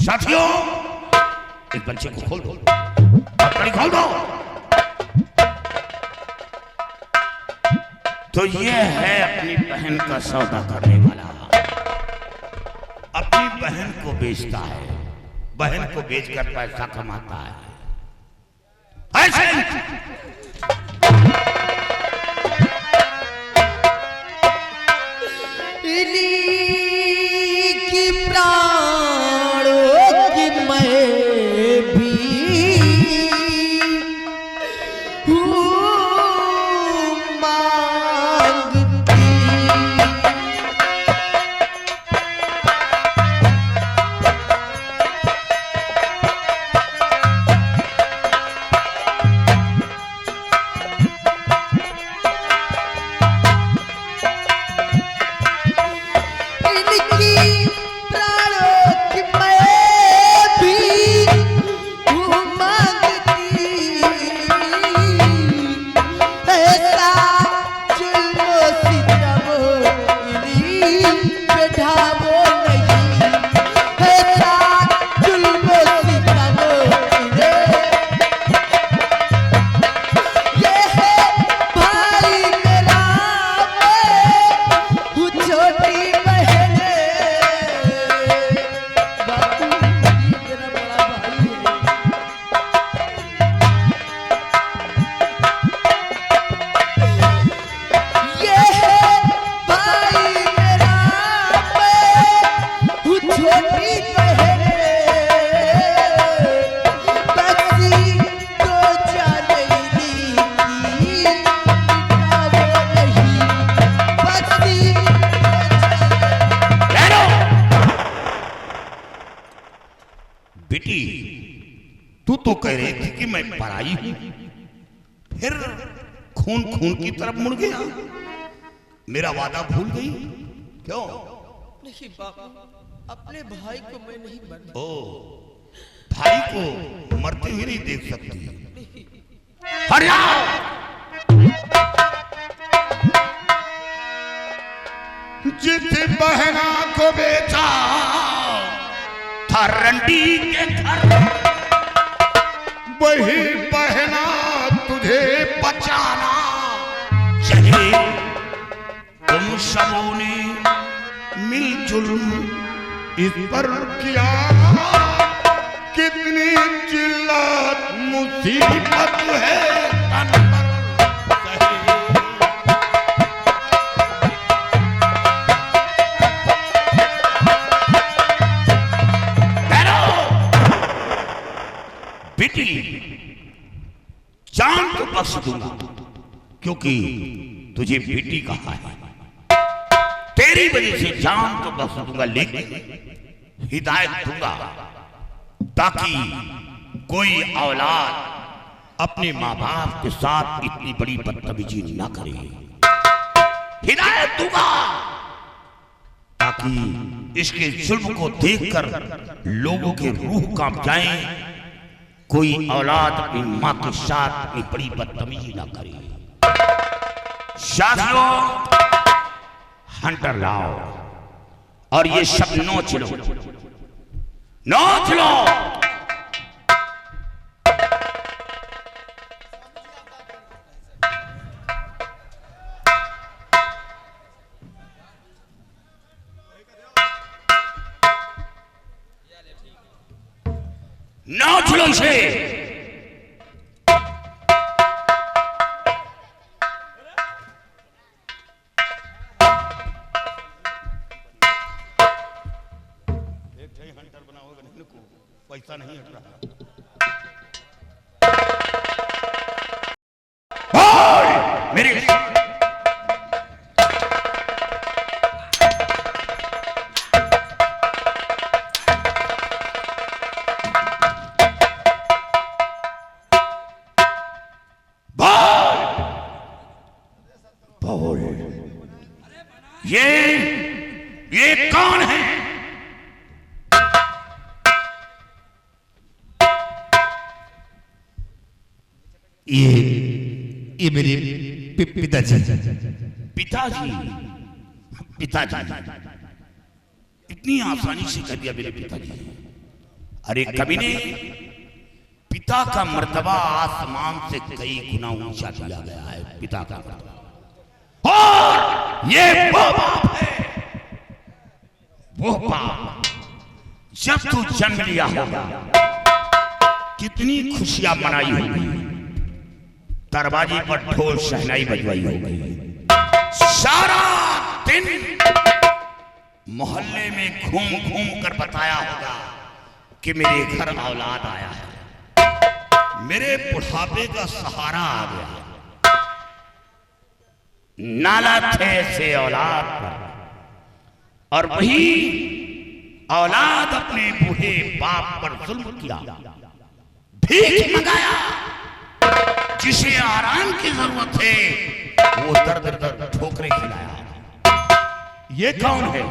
साथियों, इस बच्चे को खोल दो, कड़ी खोल दो। तो ये है अपनी बहन का सौदा करने वाला, अपनी बहन को बेचता है, बहन को बेचकर पैसा कमाता है। ऐसे की प्राणों की मैं भी हूँ मांगती। बेटी, तू तो कह रही थी कि मैं पराई हूं, फिर खून खून की तरफ मुड़ गया। मेरा वादा भूल गई क्यों? नहीं बाबा, अपने भाई को मैं नहीं मरने। ओ, भाई को मरते हुए नहीं देख सकती। हट जाओ। जिस बहना को बेचा था रंडी के घर, वही बहना तुझे बचाना चाहिए। तुम सबों ने मिलजुल इस पर किया, कितनी जिल्लत मुसीबत है तन पर सही। बेटी, जान तो बख्श दूंगा क्योंकि तुझे बेटी कहा है, तेरी वजह से जान तो बख्श दूंगा, लेकिन हिदायत दूंगा ताकि कोई औलाद अपने माँ बाप के साथ इतनी बड़ी बदतमीजी ना करे। हिदायत दूंगा ताकि इसके जुल्म को देखकर लोगों के रूह कांप जाएं, कोई औलाद अपनी मां के साथ इतनी बड़ी बदतमीजी ना करे। साथियों, हंटर लाओ और ये सब नोच लो, नोच लो। नोच लो इसे। हंटर बनाओगे नहीं को पैसा नहीं हट रहा। मेरे ये कौन है? ये मेरे पिताजी। पिताजी? पिताजी? इतनी आसानी से कर दिया मेरे पिताजी? अरे कमीने, पिता का मर्तबा आसमान से कई गुना ऊंचा दिया गया है। पिता का मर्तबा, और ये वो बाप है, वो बाप जब तू जन्म लिया होगा कितनी खुशियां मनाई होगी, दरवाजे पर ढोल शहनाई बजवाई होगी, सारा दिन मोहल्ले में घूम घूम कर बताया होगा कि मेरे घर औलाद आया है, मेरे बुढ़ापे का सहारा आ गया, नाला थे से औलाद पर, और वही औलाद अपने बूढ़े बाप पर जुल्म किया, भीख मंगाया, जिसे आराम की जरूरत है वो दर दर दर ठोकरे खिलाया। ये कौन है?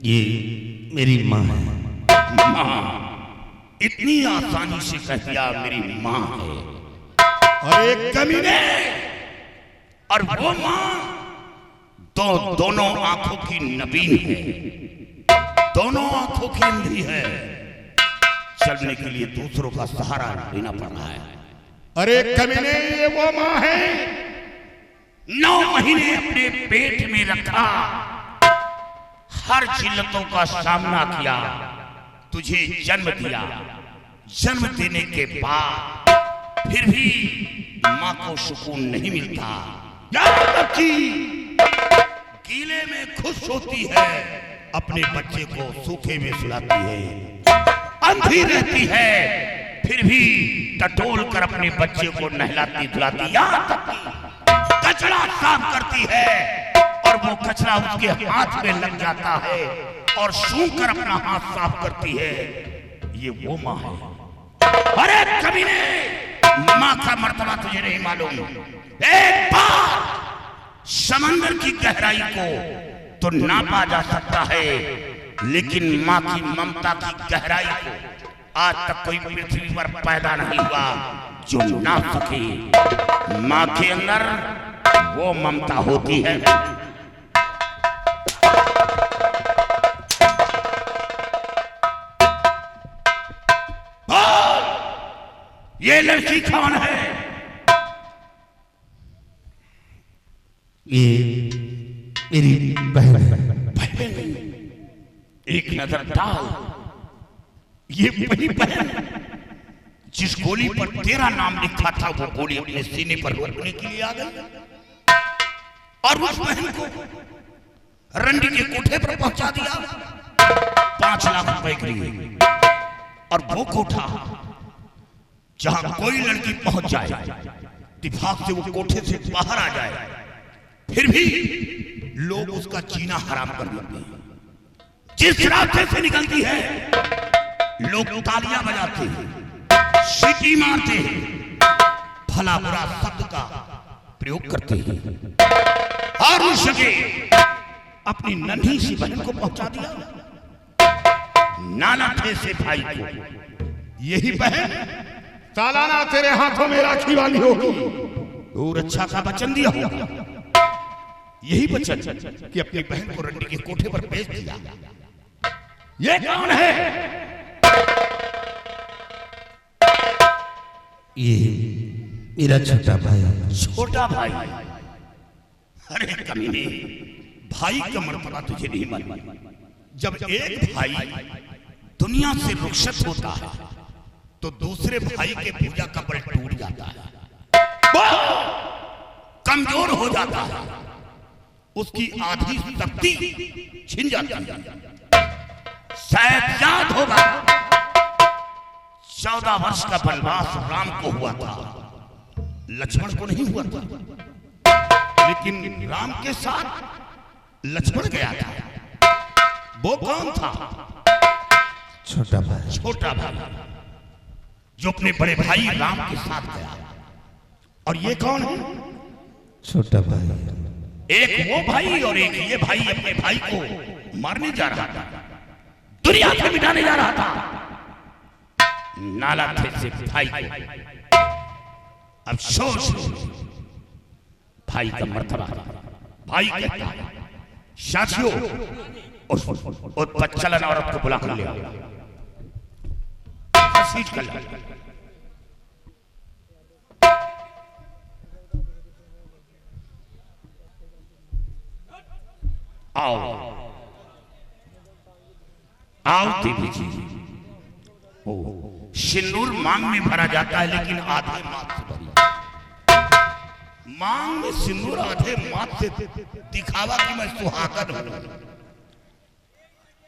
ये मेरी माँ है। माँ, इतनी आसानी से कह दिया मेरी माँ है। और एक कमीने, और वो माँ तो दोनों आंखों की नबीन है, दोनों आंखों की अंधी है, चलने के लिए दूसरों का सहारा लेना पड़ रहा है। अरे कमीने, ये वो माँ है, 9 महीने अपने पेट में रखा, हर जिल्लतों का सामना किया, तुझे जन्म दिया, जन्म देने के बाद फिर भी माँ को सुकून नहीं मिलता, यहाँ तक कि गीले में खुश होती है, अपने बच्चे को सूखे में सुलाती है, अंधी रहती है फिर भी टटोल कर अपने बच्चे को नहलाती धुलाती, यहाँ तक कि कचरा साफ करती है और वो कचरा उसके हाथ में लग जाता है और सूंघ कर अपना हाथ साफ करती है। ये वो माँ है। अरे कमीने, माँ का मर्तबा तुझे नहीं मालूम। एक बार समंदर की गहराई को तो नापा जा सकता है, लेकिन माँ की ममता की गहराई को आज तक कोई पृथ्वी पर पैदा नहीं हुआ जो नाप सके। माँ के अंदर वो ममता होती है। ये लड़की कौन है? ये मेरी बहन है। एक नजर डाल, ये वही बहन जिस गोली पर तेरा नाम लिखा था, वो गोली अपने सीने पर रोकने के लिए आ गई, और उस बहन को रंडी के कोठे पर पहुंचा दिया 5 लाख रुपए के लिए। और वो कोठा जहां कोई लड़की पहुंच जाए, दिमाग से वो कोठे से बाहर आ जाए, फिर भी लोग उसका जीना हराम कर देते हैं। जिस रास्ते से निकलती है लोग तालियां बजाते हैं, सीटी मारते हैं, भला बुरा शब्द का प्रयोग करते हैं, और उस जगह अपनी नन्ही सी बहन को पहुंचा दिया, नाना थे से भाई को। यही बहन सालाना तेरे हाथों में राखी वाली होगी, दूर अच्छा का वचन दिया होगा, यही वचन कि अपनी बहन को रंडी के कोठे पर भेज दिया। ये कौन है? ये मेरा छोटा भाई। छोटा भाई? अरे कमीने, भाई का मर्तबा तुझे नहीं मालूम। जब एक भाई दुनिया से रुखसत होता है तो दूसरे भाई के पूजा का बल टूट जाता है, वो कमजोर हो जाता है, उसकी आधी शक्ति छिन जाती है। शायद याद होगा 14 वर्ष का वनवास राम को हुआ था, लक्ष्मण को नहीं हुआ था, लेकिन राम के साथ लक्ष्मण गया था। वो कौन था? छोटा भाई। छोटा भाई जो अपने बड़े भाई राम के साथ गया। और ये कौन है? छोटा भाई। एक वो भाई और एक ये भाई अपने भाई को मारने जा रहा था, दुनिया से मिटाने जा रहा था। नाला थे से भाई को अफसोस, भाई का मर्तबा। भाई कहता है, साथियों उस बच्चलन औरत को बुला कर ले घसीट कर ले। आओ आओ देवी जी। ओ सिंदूर मांग में भरा जाता है लेकिन आधे माथ से भरी। मांग में सिंदूर आधे माथ से दिखावा कि मैं सुहागन हूं,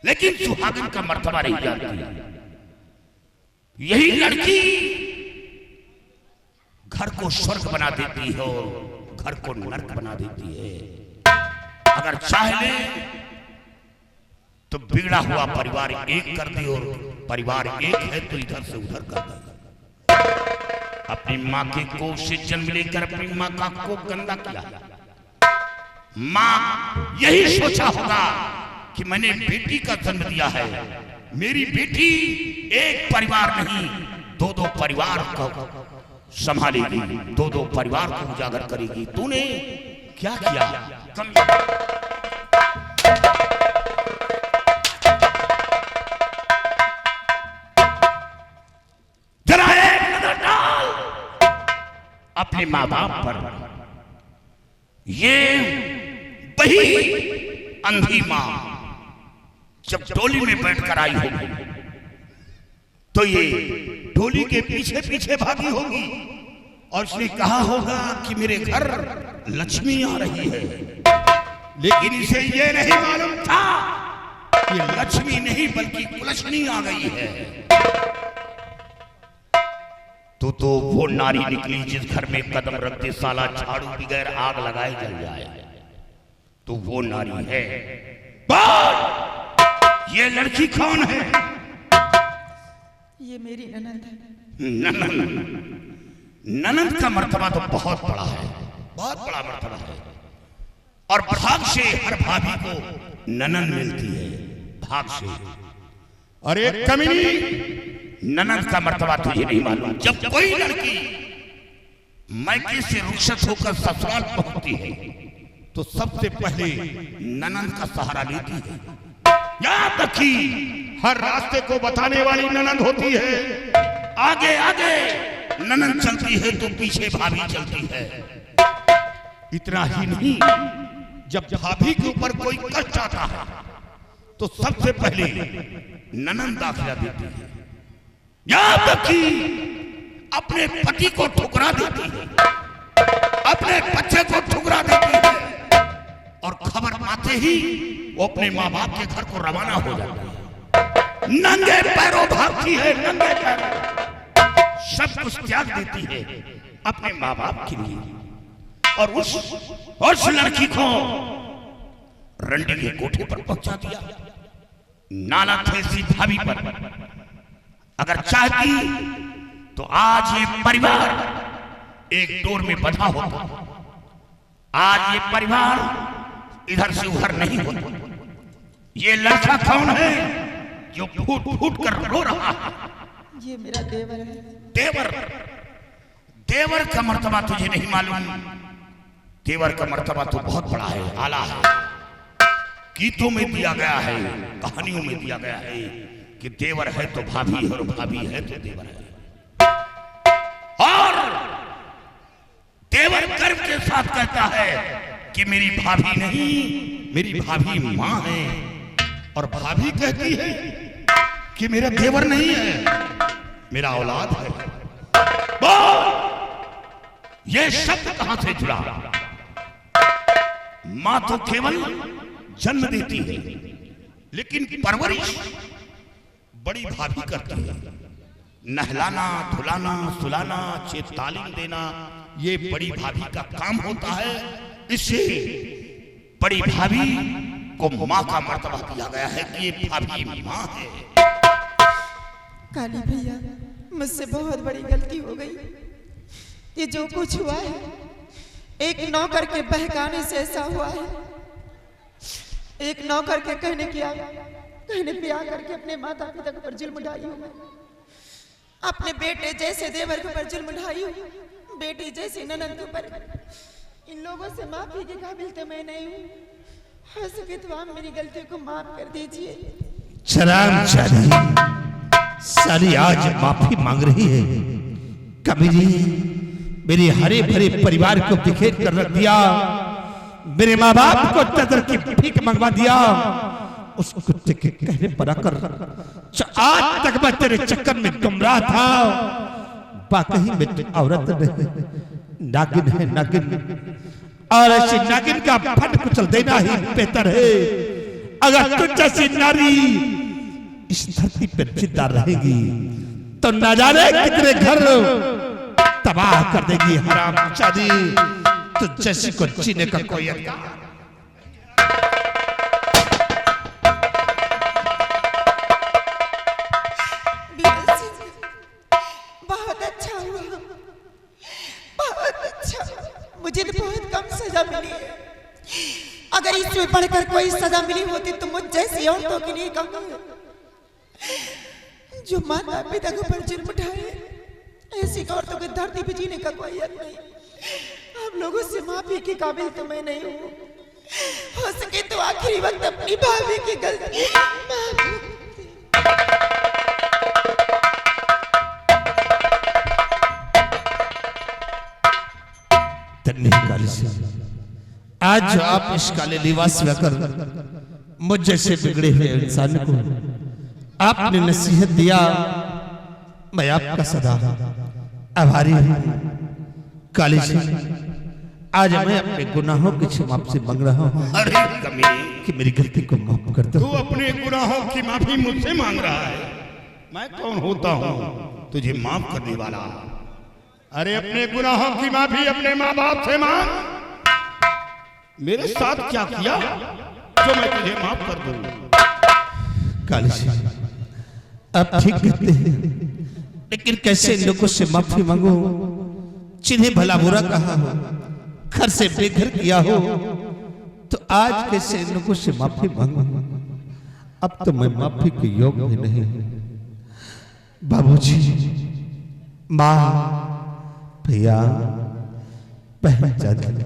लेकिन सुहागन का मर्तबा नहीं जानती। यही लड़की घर को स्वर्ग बना देती है और घर को नरक बना देती है। अगर चाहे ले तो बिगड़ा हुआ परिवार एक कर दे, और परिवार एक है तो इधर से उधर कर दे। अपनी मां के कोख से जन्म लेकर अपनी मां का कोख गंदा किया। मां यही सोचा होगा कि मैंने बेटी का जन्म दिया है, मेरी बेटी एक परिवार नहीं दो दो परिवार को संभालेगी, दो दो परिवार को उजागर करेगी। तूने क्या किया? जरा एक नजर डाल अपने मां बाप पर। ये वही अंधी मां जब डोली में बैठकर आई होगी तो ये डोली के पीछे पीछे भागी होगी और उसने कहा होगा कि मेरे घर लक्ष्मी आ रही है, लेकिन इसे ये नहीं मालूम था कि लक्ष्मी नहीं बल्कि कुलक्ष्मी आ गई है। तो वो नारी निकली जिस घर में कदम रखते साला झाड़ू बगैर आग लगाए जल जाए। तो वो नारी है। ये लड़की कौन है? ये मेरी ननद है। ननद? ननद का मर्तबा तो बहुत बड़ा है, बहुत बड़ा मर्तबा है। और भाग से हर भाभी को ननद मिलती है, भाग से। और एक कमीनी ननद का मर्तबा तुझे नहीं मालूम। जब कोई लड़की मायके से रुखसत होकर ससुराल पहुंचती है तो सबसे पहले ननद का सहारा लेती है। याद रखी, हर रास्ते को बताने वाली ननद होती है। आगे आगे ननद चलती है तो पीछे भाभी चलती है। इतना ही नहीं, जब भाभी के ऊपर कोई कष्ट आता है तो सबसे पहले ननद दाखिला देती है। याद रखी, अपने पति को ठुकरा देती है, अपने बच्चे को ठुकरा देती है, और खबर पाते ही वो अपने माँ बाप के घर को रवाना हो जाती है। नंगे पैरों भागती है, नंगे पैरों सब कुछ त्याग देती है अपने माँ बाप के लिए। और उस लड़की को रंडी के कोठे पर पहुंचा दिया। नाला थे सी भाभी पर। अगर चाहती तो आज ये परिवार एक डोर में बंधा होता। आज ये परिवार इधर से उधर नहीं होता। ये लड़का कौन है जो फूट फूट कर रो रहा है? ये मेरा देवर है। देवर? देवर का मर्तबा तुझे नहीं मालूम। देवर का मर्तबा तो बहुत बड़ा है, आला है। गीतों में दिया गया है, कहानियों में दिया गया है कि देवर है तो भाभी है और भाभी है तो देवर है। और देवर गर्व के साथ कहता है कि मेरी भाभी नहीं, मेरी भाभी मां है। और भाभी कहती है कि मेरा देवर नहीं है, मेरा औलाद है। ये शब्द कहां से जुड़ा? मां तो केवल जन्म देती है, लेकिन परवरिश बड़ी भाभी करती है। नहलाना, धुलाना, सुलाना, अच्छे तालीम देना, ये बड़ी भाभी का काम होता है। इससे बड़ी भाभी को मां का मर्तबा दिया गया है कि ये भाभी मां है। काली भैया, मुझसे बहुत बड़ी गलती हो गई। ये जो कुछ हुआ है एक नौकर के बहकाने से ऐसा हुआ है। एक नौकर के कहने पे आकर के अपने माता पिता के ऊपर जुल्म ढाई हूं मैं। अपने बेटे जैसे देवर के ऊपर जुल्म ढाई हूं, बेटी जैसी ननद के ऊपर। इन लोगों से माफी के काबिल तो मैं नहीं हूं। हो सके तो आप मेरी गलती को माफ कर दीजिए। शराब शादी साली आज माफी मांग रही है। कभी नहीं मेरे हरे भरे परिवार को बिखेर कर रख दिया, मेरे माँ बाप को चदर की भीख मंगवा दिया। उस कुत्ते के कहने पर आकर आज तक मैं तेरे चक्कर में गुमराह था। वाकई में तू औरत नहीं, नागिन है नागिन, और ऐसी नागिन का फट कुचल देना ही बेहतर है। अगर तू जैसी नारी इस धरती पर जिंदा रहेगी तो न जाने कितने घर तबाह कर देगी। हरामजादी, तू जैसी को जीने का कोई अधिकार। बहुत अच्छा हुआ, बहुत अच्छा। मुझे तो बहुत कम सजा मिली है। अगर इसमें बढ़कर कोई सजा मिली होती तो मुझ जैसी औरतों के लिए कम जो माता पिता को पर जुर्म उठाए, ऐसी औरतों के धरती पे जीने का कोई हक नहीं। आप लोगों से माफी के काबिल तो मैं नहीं हूँ। हो सके तो आखिरी वक्त अपनी भाभी की गलती आज जो आप इस काले लिबास में आकर मुझ जैसे बिगड़े हुए इंसान को आपने नसीहत दिया, मैं आपका सदा आभारी हूं। काली जी, आज मैं अपने गुनाहों की क्षमा आपसे मांग रहा हूं। अरे कमीने, कि मेरी गलती को माफ कर दो। तू अपने गुनाहों की माफी मुझसे मांग रहा है? मैं कौन होता हूँ तुझे माफ करने वाला? अरे अपने गुनाहों की माफी अपने माँ बाप से मांग। मेरे साथ क्या किया जो मैं तुझे माफ कर दूं? काली जी, आप ठीक कहते हैं, लेकिन कैसे लोगों से माफी मांगो जिन्हें भला बुरा कहा हो, घर से बेघर किया हो, तो आज कैसे लोगों से माफी मांगो? अब तो मैं माफी के योग्य भी नहीं। बाबूजी, माँ, भैया, बहन जान,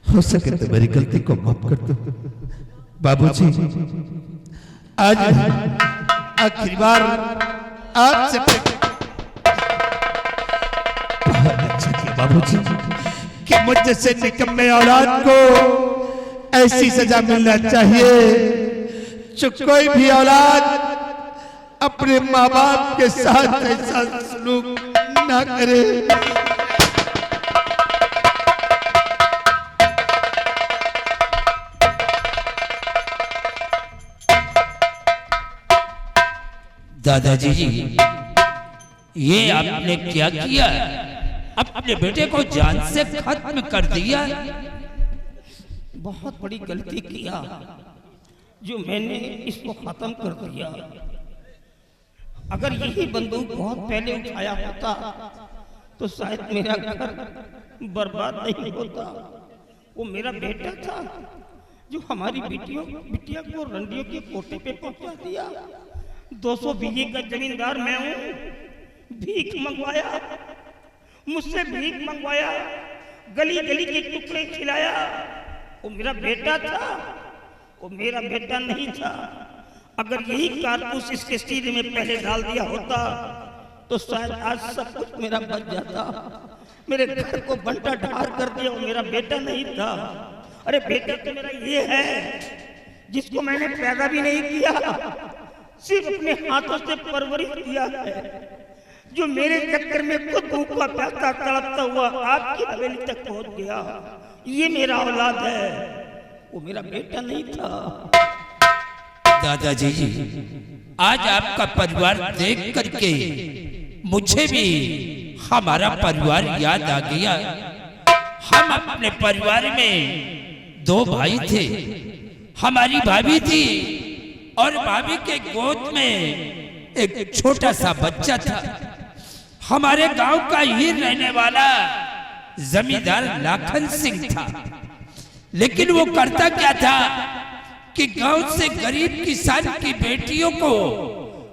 हो सके तो मेरी गलती को माफ कर दो। बाबूजी, आज आखिरी बार आपसे बहुत अच्छा किया बाबूजी कि मुझ जैसे निकम्मे औलाद को ऐसी सजा मिलना चाहिए जो कोई भी औलाद अपने माँ बाप के साथ ऐसा सलूक ना करे। दादाजी जी, ये आपने क्या किया? अपने बेटे को जान से खत्म कर दिया। बहुत बड़ी गलती किया जो मैंने इसको खत्म कर दिया। अगर यही बंदूक बहुत पहले उठाया होता तो शायद मेरा घर बर्बाद नहीं होता। वो मेरा बेटा था जो हमारी बिटिया को रंडियों के कोटे पे पहुंचा दिया। 200 बीघे का जमींदार मैं हूं। भीख मंगवाया, मुझसे भीख मंगवाया, गली गली के टुकड़े खिलाया। वो मेरा बेटा था, वो मेरा बेटा नहीं था। अगर यही कारतूस इसके सीने में पहले डाल दिया होता तो शायद आज सब कुछ मेरा बच जाता। मेरे घर को बंटा ढार कर दिया, वो मेरा बेटा नहीं था। अरे बेटा तो मेरा ये है जिसको मैंने पैदा भी नहीं किया, सिर्फ अपने हाथों से परवरिश किया है, जो मेरे चक्कर में खुद भूखा प्यासा तड़पता हुआ आपकी हवेली तक पहुंच गया। ये मेरा औलाद है, वो मेरा बेटा नहीं था। दादाजी जी, आज आपका परिवार देख करके मुझे भी हमारा परिवार याद आ गया। हम अपने परिवार में 2 भाई थे। हमारी भाभी थी और भाभी के गोद में एक छोटा सा बच्चा था। हमारे गांव का ही रहने वाला जमींदार लाखन सिंह था। लेकिन वो करता क्या था कि गांव से गरीब किसान की बेटियों को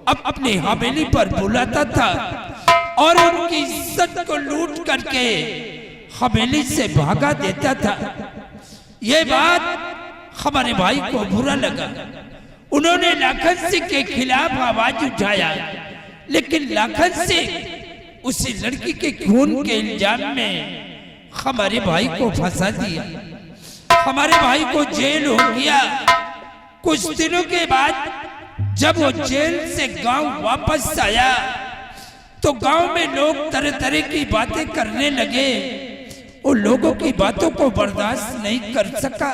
अपने हवेली पर बुलाता था और उनकी इज्जत को लूट करके हवेली से भागा देता था। ये बात हमारे भाई को बुरा लगा। उन्होंने लाखन सिंह के खिलाफ आवाज उठाया, लेकिन लाखन सिंह उसी लड़की के खून के इल्जाम में हमारे भाई को फंसा दिया। हमारे भाई को जेल हो गया। कुछ दिनों के बाद जब वो जेल से गांव वापस आया तो गांव में लोग तरह तरह की बातें करने लगे। उन लोगों की बातों को बर्दाश्त नहीं कर सका।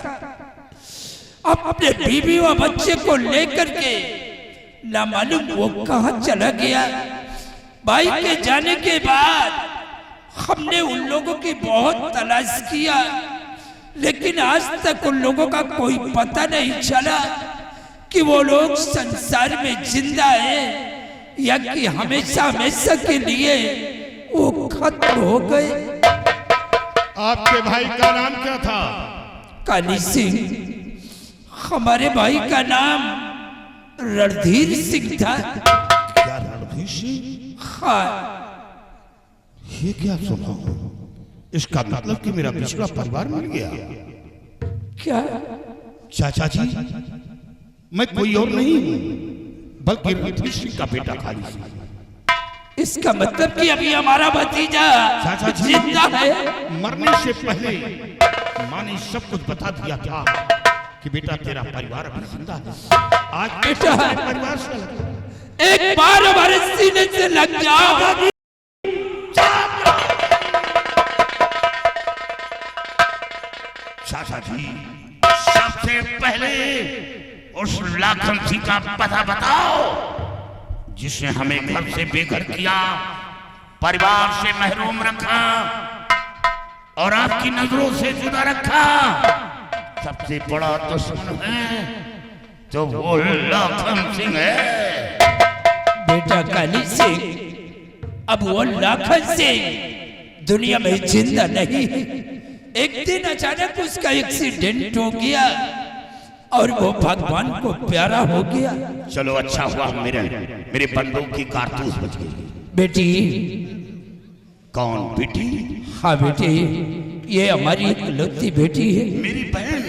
अपने बीवी और बच्चे को लेकर के ना मालूम वो कहां चला गया। भाई के जाने के बाद हमने उन लोगों की बहुत तलाश किया, लेकिन आज तक उन लोगों का कोई पता नहीं चला कि वो लोग संसार में जिंदा है या कि हमेशा हमेशा के लिए वो खत्म हो गए। आपके भाई का नाम क्या था? काली सिंह। हमारे भाई का नाम रणधीर सिंह था। क्या रणधीर सिंह? हाँ। ये क्या सुना? इसका मतलब कि मेरा पिछड़ा परिवार मिल गया। क्या? चाचा जी, मैं कोई और नहीं हूँ बल्कि रणधीर सिंह का बेटा काली सिंह। इसका मतलब कि अभी हमारा भतीजा चाचा जी जिंदा है। मरने से पहले माँ ने सब कुछ बता दिया था कि बेटा तेरा परिवार अभी जिंदा है। आज बेटा परिवार से लगा। एक बार हमारे सीने से लग जाओ। चाचा जी, सबसे पहले उस लाखन सिंह का पता बताओ जिसने हमें घर से बेघर किया, परिवार से महरूम रखा और आपकी नजरों से जुदा रखा। सबसे बड़ा दुश्मन है तो वो लाखन सिंह है। बेटा काली सिंह, अब वो लाखन सिंह दुनिया में जिंदा नहीं है। एक दिन अचानक उसका एक्सीडेंट हो गया और वो भगवान को प्यारा हो गया। चलो अच्छा हुआ मेरे बंदूक की कारतूस बच गई। बेटी। कौन बेटी? हाँ बेटी, ये हमारी इकलौती बेटी है। मेरी बहन?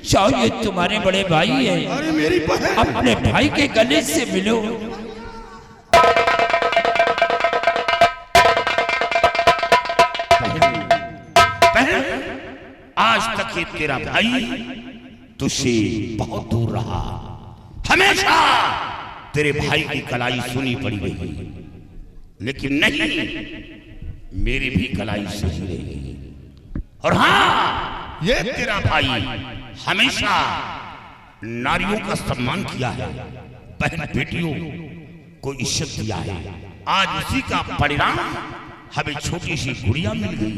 चाहो ये तुम्हारे बड़े भाई है। अरे मेरी बहन! अपने भाई के गले से मिलो। बहन, आज तक ये तेरा भाई तुझसे बहुत दूर रहा। हमेशा तेरे भाई की कलाई सुनी पड़ी रही, लेकिन नहीं, मेरी भी कलाई सही रहेगी। और हाँ, ये तेरा भाई हमेशा नारियों का सम्मान किया है, बहन बेटियों को इज्जत दिया है। आज उसी का परिणाम हमें छोटी सी गुड़िया मिल गई।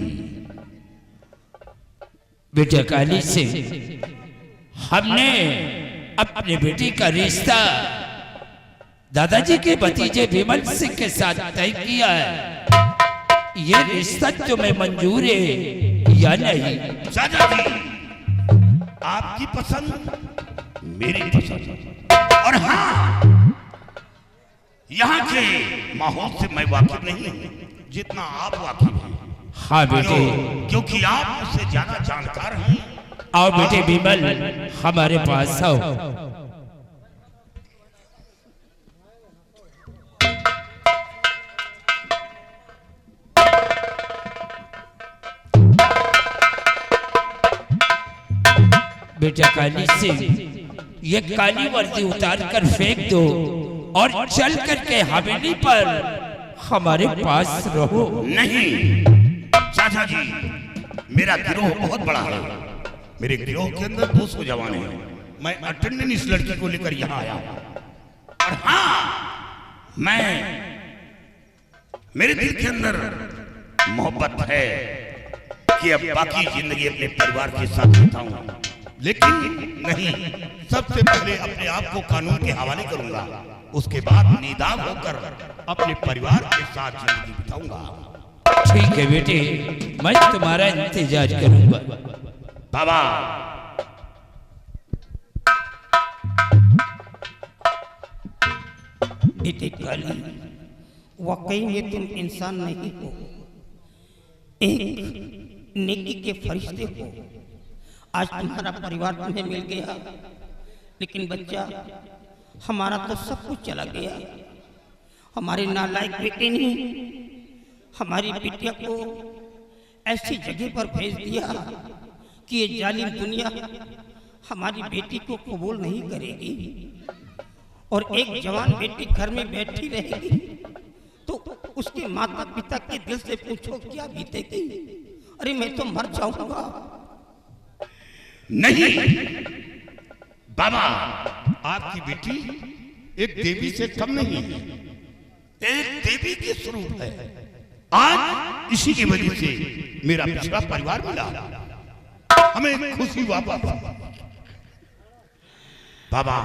बेटा काली सिंह, हमने अपने बेटी का रिश्ता दादाजी के भतीजे विमल सिंह के साथ तय किया है। ये रिश्ता तुम्हें मंजूर है या नहीं? चाचा जी, आपकी पसंद मेरी पसंद। और हाँ, यहाँ के माहौल से मैं वाकिफ नहीं हूँ जितना आप वाकिफ हैं। हाँ बेटे, क्योंकि आप मुझसे ज्यादा जानकार हैं। आओ बेटे विमल, हमारे पास आओ। बेटा काली सिंह, ये काली वर्दी उतार कर फेंक दो और चल करके हवेली पर हमारे पास रहो। नहीं चाचा जी, मेरा गिरोह बहुत बड़ा है। मेरे गिरोह के अंदर 200 जवान हैं। मैं अटेंडेंट इस लड़की को लेकर यहाँ आया। और हाँ, मेरे दिल के अंदर मोहब्बत है कि अब बाकी जिंदगी अपने परिवार के साथ बिताता हूँ, लेकिन नहीं, सबसे पहले अपने आप को कानून के हवाले करूंगा। उसके बाद निदाब होकर अपने परिवार के साथ जिंदगी बिताऊंगा। ठीक है बेटे, मैं तुम्हारा इंतजार करूंगा। बाबा, बेटे काली, वाकई में तुम इंसान नहीं हो, एक नेकी के फरिश्ते हो। आज तुम्हारा परिवार तुम्हें मिल गया, लेकिन बच्चा हमारा तो सब कुछ चला गया। हमारे नालायक बेटे ने हमारी बिटिया को ऐसी जगह पर भेज दिया कि ये जालिम दुनिया हमारी बेटी को कबूल नहीं करेगी, और एक जवान बेटी घर में बैठी रहेगी तो उसके माता पिता के दिल से पूछो क्या बीतेगी। अरे मैं तो मर जाऊंगा। नहीं बाबा, आपकी बेटी एक देवी से कम नहीं है, एक देवी के स्वरूप है। आज इसी की वजह से मेरा पिछड़ा परिवार मिला, हमें खुशी वापस। बाबा,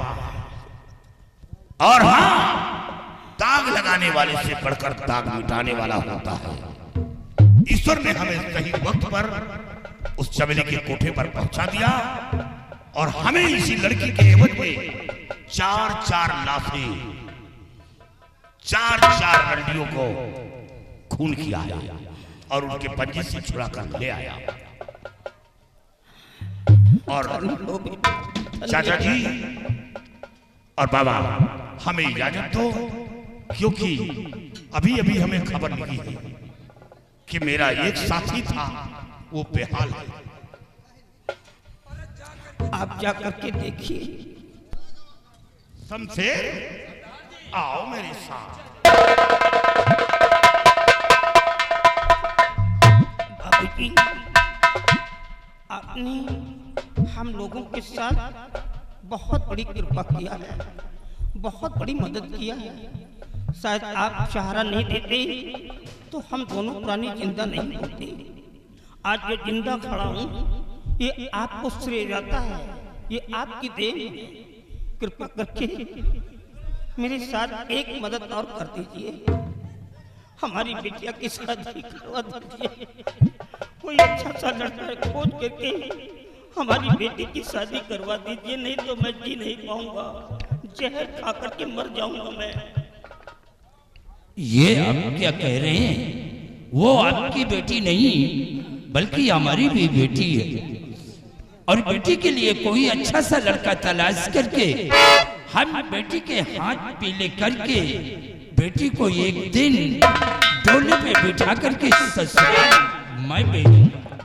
और हाँ, दाग लगाने वाले से बढ़कर दाग मिटाने वाला होता है। ईश्वर ने हमें सही वक्त पर उस चमेली के कोठे पर पहुंचा दिया, और हमें इसी लड़की के एवज में 4-4 लाशें, 4-4 लड़कियों को खून किया है और उनके पंजे से छुड़ा कर ले आया। और चाचा जी और बाबा, हमें इजाजत दो, क्योंकि अभी अभी हमें खबर मिली है कि मेरा एक साथी था, वो बेहाल है। आप जाकर के देखिए। शमशेर, आओ मेरे साथ। बाबूजी, आपने हम लोगों के साथ बहुत बड़ी कृपा किया है, बहुत बड़ी मदद किया है। शायद आप सहारा नहीं देते तो हम दोनों प्राणी जिंदा नहीं होते। आज जो जिंदा खड़ा हूँ ये आपको श्रेय जाता है, ये आपकी देन है। कृपा करके मेरे साथ एक मदद और कर दीजिए, हमारी बिटिया की शादी करवा दीजिए। कोई अच्छा सा लड़का खोज करके हमारी बेटी की शादी करवा दीजिए, नहीं तो मैं जी नहीं पाऊंगा, जहर खा करके मर जाऊंगा मैं। ये आप क्या कह रहे हैं? वो आपकी बेटी नहीं बल्कि हमारी भी बेटी है, और बेटी के लिए कोई अच्छा सा लड़का तलाश करके हम बेटी के हाथ पीले करके बेटी को एक दिन डोले पे बिठा करके ससुराल मैं भेजूंगा।